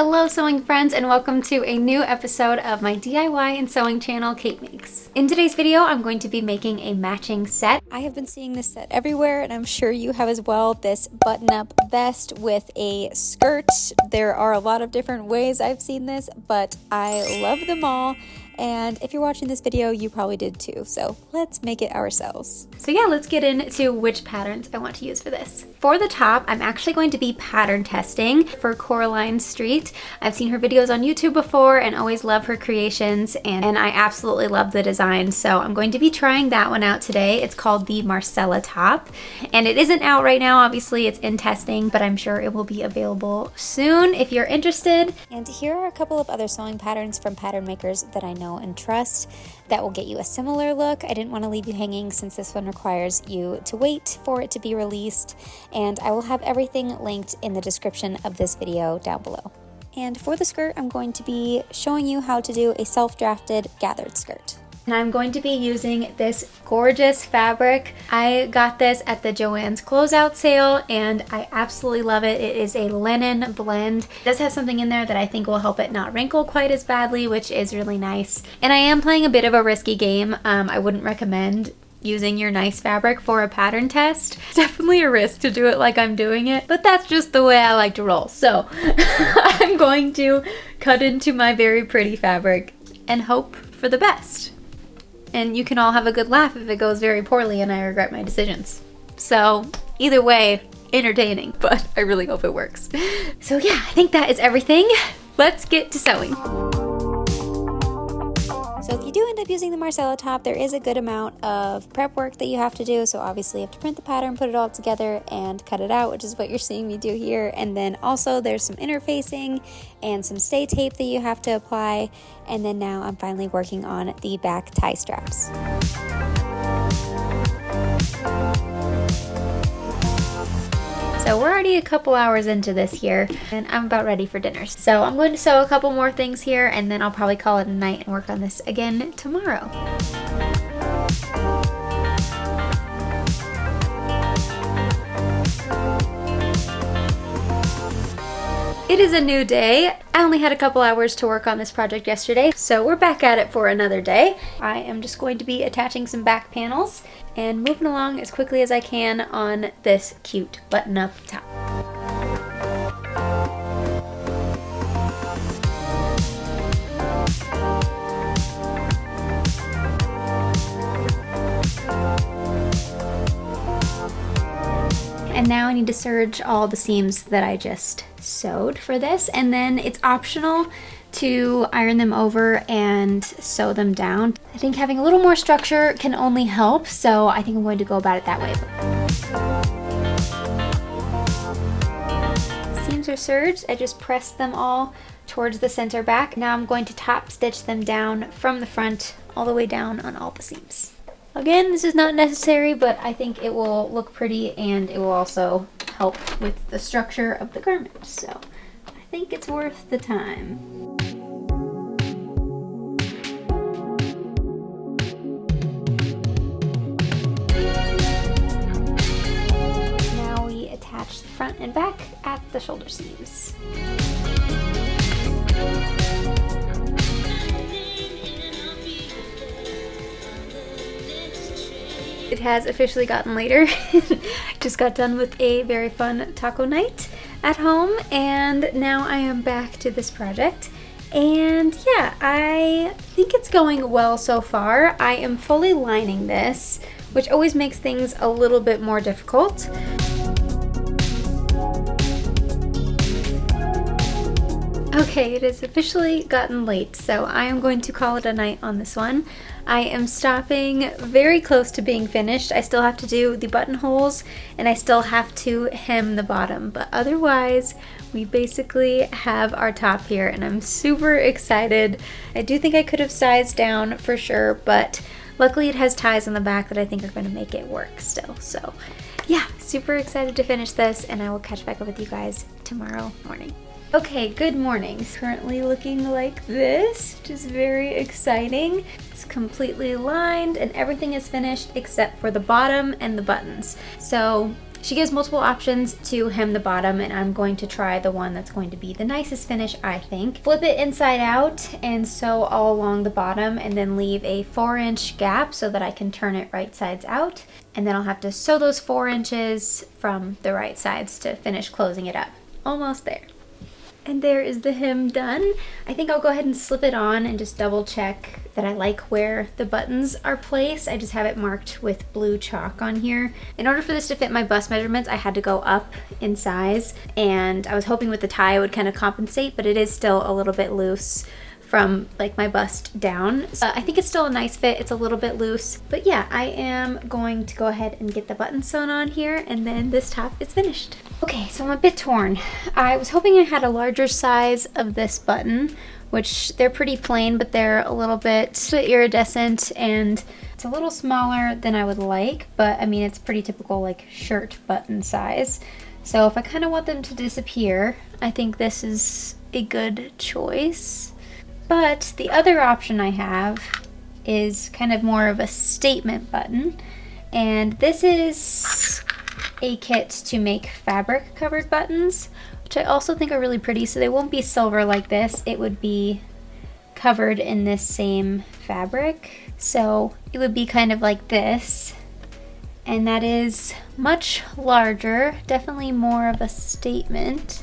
Hello sewing friends, and welcome to a new episode of my DIY and sewing channel, CaitMakes. In today's video, I'm going to be making a matching set. I have been seeing this set everywhere, and I'm sure you have as well. This button-up vest with a skirt. There are a lot of different ways I've seen this, but I love them all. And if you're watching this video, you probably did too. So let's make it ourselves. So yeah, let's get into which patterns I want to use for this. For the top, I'm actually going to be pattern testing for Coraline Street. I've seen her videos on YouTube before and always love her creations, and I absolutely love the design. So I'm going to be trying that one out today. It's called the Marcella top, and it isn't out right now. Obviously it's in testing, but I'm sure it will be available soon if you're interested. And here are a couple of other sewing patterns from pattern makers that I know and trust that will get you a similar look. I didn't want to leave you hanging since this one requires you to wait for it to be released, and I will have everything linked in the description of this video down below. And for the skirt, I'm going to be showing you how to do a self-drafted gathered skirt. And I'm going to be using this gorgeous fabric. I got this at the Joann's closeout sale and I absolutely love it. It is a linen blend. It does have something in there that I think will help it not wrinkle quite as badly, which is really nice. And I am playing a bit of a risky game. I wouldn't recommend using your nice fabric for a pattern test. It's definitely a risk to do it like I'm doing it, but that's just the way I like to roll. So I'm going to cut into my very pretty fabric and hope for the best. And you can all have a good laugh if it goes very poorly and I regret my decisions. So either way, entertaining, but I really hope it works. So yeah, I think that is everything. Let's get to sewing. So if you do end up using the Marcella top, there is a good amount of prep work that you have to do. So obviously you have to print the pattern, put it all together, and cut it out, which is what you're seeing me do here. And then also there's some interfacing and some stay tape that you have to apply. And then now I'm finally working on the back tie straps. So we're already a couple hours into this here, and I'm about ready for dinner. So I'm going to sew a couple more things here, and then I'll probably call it a night and work on this again tomorrow. It is a new day. I only had a couple hours to work on this project yesterday, so we're back at it for another day. I am just going to be attaching some back panels and moving along as quickly as I can on this cute button-up top. And now I need to serge all the seams that I just sewed for this, and then it's optional to iron them over and sew them down. I think having a little more structure can only help, so I think I'm going to go about it that way. Seams are serged. I just pressed them all towards the center back. Now I'm going to top stitch them down from the front all the way down on all the seams. Again, this is not necessary, but I think it will look pretty and it will also help with the structure of the garment. So I think it's worth the time. Now we attach the front and back at the shoulder seams. It has officially gotten later. Just got done with a very fun taco night at home, and now I am back to this project. And yeah, I think it's going well so far. I am fully lining this, which always makes things a little bit more difficult. Okay, it has officially gotten late, so I am going to call it a night on this one. I am stopping very close to being finished. I still have to do the buttonholes and I still have to hem the bottom, but otherwise we basically have our top here and I'm super excited. I do think I could have sized down for sure, but luckily it has ties on the back that I think are going to make it work still. So yeah, super excited to finish this, and I will catch back up with you guys tomorrow morning. Okay, good morning. It's currently looking like this, which is very exciting. It's completely lined and everything is finished except for the bottom and the buttons. So She gives multiple options to hem the bottom, and I'm going to try the one that's going to be the nicest finish, I think. Flip it inside out and sew all along the bottom, and then leave a 4-inch gap so that I can turn it right sides out. And then I'll have to sew those 4 inches from the right sides to finish closing it up. Almost there. And there is the hem done. I think I'll go ahead and slip it on and just double check that I like where the buttons are placed. I just have it marked with blue chalk on here. In order for this to fit my bust measurements, I had to go up in size, and I was hoping with the tie it would kind of compensate, but it is still a little bit loose from like my bust down. So I think it's still a nice fit. It's a little bit loose, but yeah, I am going to go ahead and get the button sewn on here, and then this top is finished. Okay, so I'm a bit torn. I was hoping I had a larger size of this button, which they're pretty plain, but they're a little bit iridescent, and it's a little smaller than I would like, but I mean, it's pretty typical like shirt button size. So if I kind of want them to disappear, I think this is a good choice. But the other option I have is kind of more of a statement button, and this is a kit to make fabric covered buttons, which I also think are really pretty. So they won't be silver like this, it would be covered in this same fabric. So it would be kind of like this, and that is much larger, definitely more of a statement.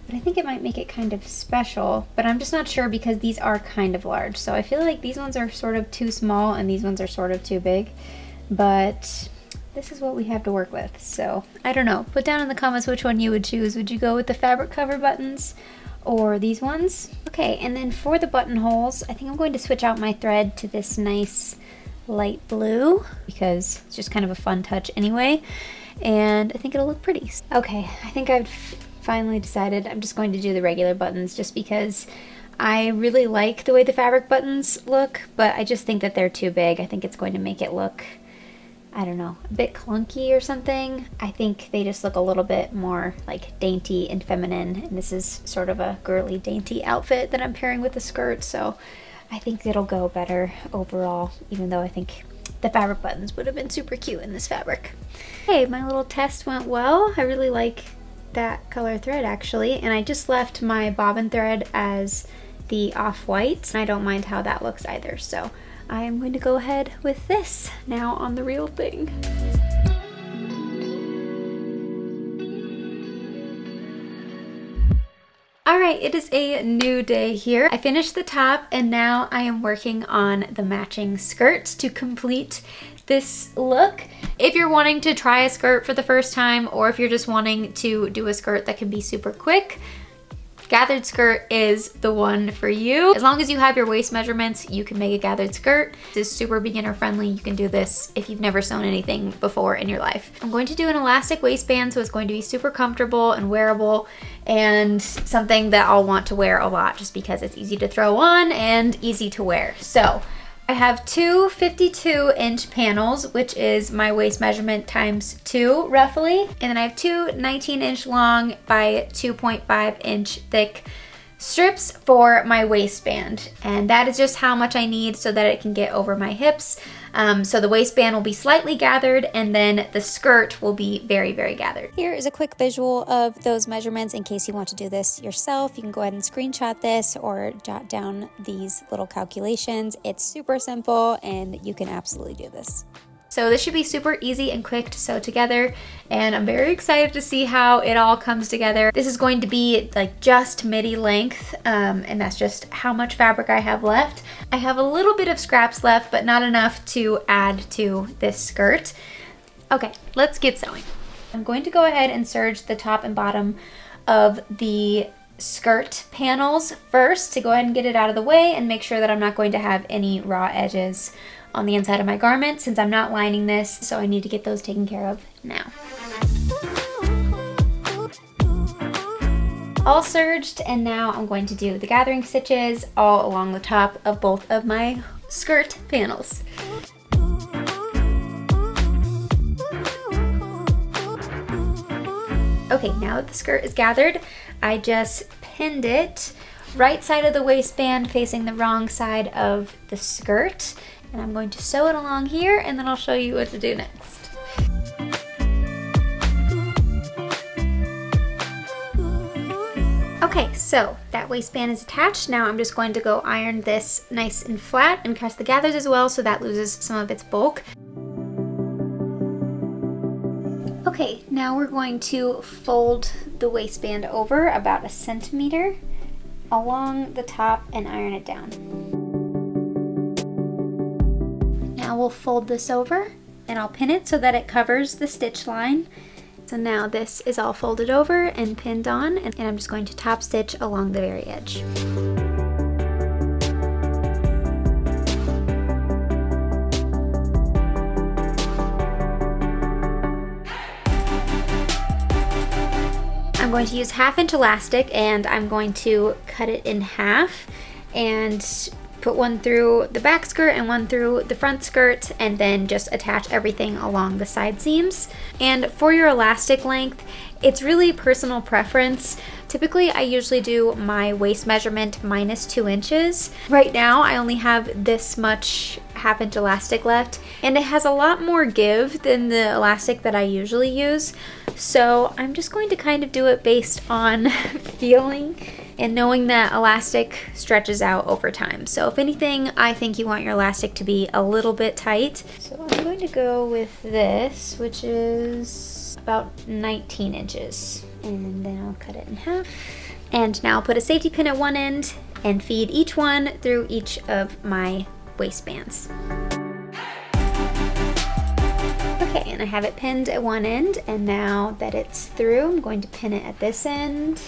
But I think it might make it kind of special, but I'm just not sure because these are kind of large. So I feel like these ones are sort of too small and these ones are sort of too big, but this is what we have to work with. So I don't know, put down in the comments which one you would choose. Would you go with the fabric cover buttons or these ones? Okay, and then for the buttonholes, I think I'm going to switch out my thread to this nice light blue because it's just kind of a fun touch anyway, and I think it'll look pretty. Okay, I think I've finally decided I'm just going to do the regular buttons just because I really like the way the fabric buttons look, but I just think that they're too big. I think it's going to make it look, I don't know, a bit clunky or something. I think they just look a little bit more like dainty and feminine, and this is sort of a girly dainty outfit that I'm pairing with the skirt, so I think it'll go better overall, even though I think the fabric buttons would have been super cute in this fabric. Hey, my little test went well. I really like that color thread actually, and I just left my bobbin thread as the off-white. I don't mind how that looks either, so I am going to go ahead with this now on the real thing. Alright, it is a new day here. I finished the top and now I am working on the matching skirt to complete this look. If you're wanting to try a skirt for the first time, or if you're just wanting to do a skirt that can be super quick, gathered skirt is the one for you. As long as you have your waist measurements, you can make a gathered skirt. This is super beginner friendly. You can do this if you've never sewn anything before in your life. I'm going to do an elastic waistband, so it's going to be super comfortable and wearable, and something that I'll want to wear a lot just because it's easy to throw on and easy to wear. So I have two 52-inch panels, which is my waist measurement times 2 roughly. And then I have two 19-inch long by 2.5-inch thick strips for my waistband. And that is just how much I need so that it can get over my hips. So the waistband will be slightly gathered, and then the skirt will be very, very gathered. Here is a quick visual of those measurements in case you want to do this yourself. You can go ahead and screenshot this or jot down these little calculations. It's super simple and you can absolutely do this. So this should be super easy and quick to sew together, and I'm very excited to see how it all comes together. This is going to be like just midi length, and that's just how much fabric I have left. I have a little bit of scraps left, but not enough to add to this skirt. Okay, let's get sewing. I'm going to go ahead and serge the top and bottom of the skirt panels first to go ahead and get it out of the way and make sure that I'm not going to have any raw edges on the inside of my garment since I'm not lining this, so I need to get those taken care of now. All serged, and now I'm going to do the gathering stitches all along the top of both of my skirt panels. Okay, now that the skirt is gathered, I just pinned it right side of the waistband facing the wrong side of the skirt. And I'm going to sew it along here, and then I'll show you what to do next. Okay, so that waistband is attached. Now I'm just going to go iron this nice and flat and press the gathers as well so that loses some of its bulk. Okay, now we're going to fold the waistband over about 1 centimeter along the top and iron it down. Now we'll fold this over and I'll pin it so that it covers the stitch line. So now this is all folded over and pinned on, and I'm just going to top stitch along the very edge. I'm going to use 1/2 inch elastic and I'm going to cut it in half and put one through the back skirt and one through the front skirt, and then just attach everything along the side seams. And for your elastic length, it's really personal preference. Typically, I usually do my waist measurement minus 2 inches. Right now, I only have this much 1/2 inch elastic left, and it has a lot more give than the elastic that I usually use. So I'm just going to kind of do it based on feeling and knowing that elastic stretches out over time. So if anything, I think you want your elastic to be a little bit tight. So I'm going to go with this, which is about 19 inches. And then I'll cut it in half. And now I'll put a safety pin at one end and feed each one through each of my waistbands. Okay, and I have it pinned at one end, and now that it's through, I'm going to pin it at this end.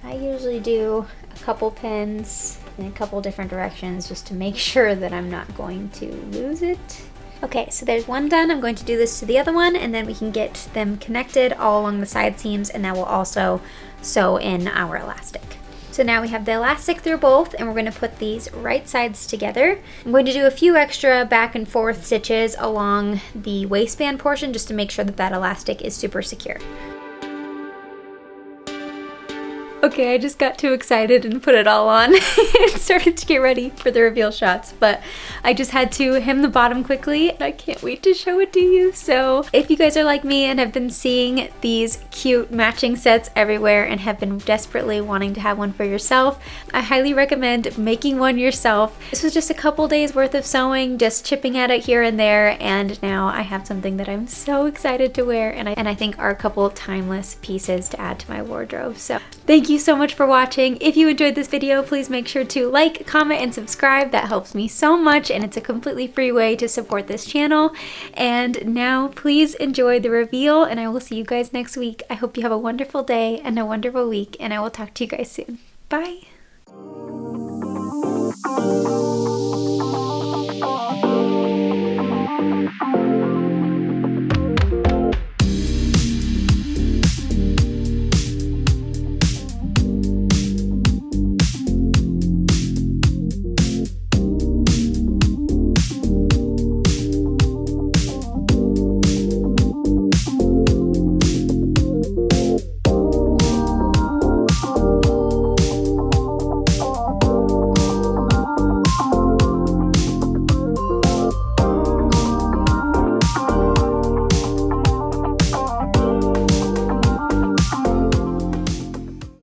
I usually do a couple pins in a couple different directions just to make sure that I'm not going to lose it. Okay, so there's one done. I'm going to do this to the other one, and then we can get them connected all along the side seams, and that will also sew in our elastic. So now we have the elastic through both, and we're going to put these right sides together. I'm going to do a few extra back and forth stitches along the waistband portion just to make sure that that elastic is super secure. Okay, I just got too excited and put it all on and started to get ready for the reveal shots, but I just had to hem the bottom quickly and I can't wait to show it to you. So if you guys are like me and have been seeing these cute matching sets everywhere and have been desperately wanting to have one for yourself, I highly recommend making one yourself. This was just a couple days worth of sewing, just chipping at it here and there, and now I have something that I'm so excited to wear, and I think are a couple timeless pieces to add to my wardrobe. So thank you so much for watching. If you enjoyed this video, please make sure to like, comment, and subscribe. That helps me so much, and it's a completely free way to support this channel. And now please enjoy the reveal, and I will see you guys next week. I hope you have a wonderful day and a wonderful week, and I will talk to you guys soon. Bye!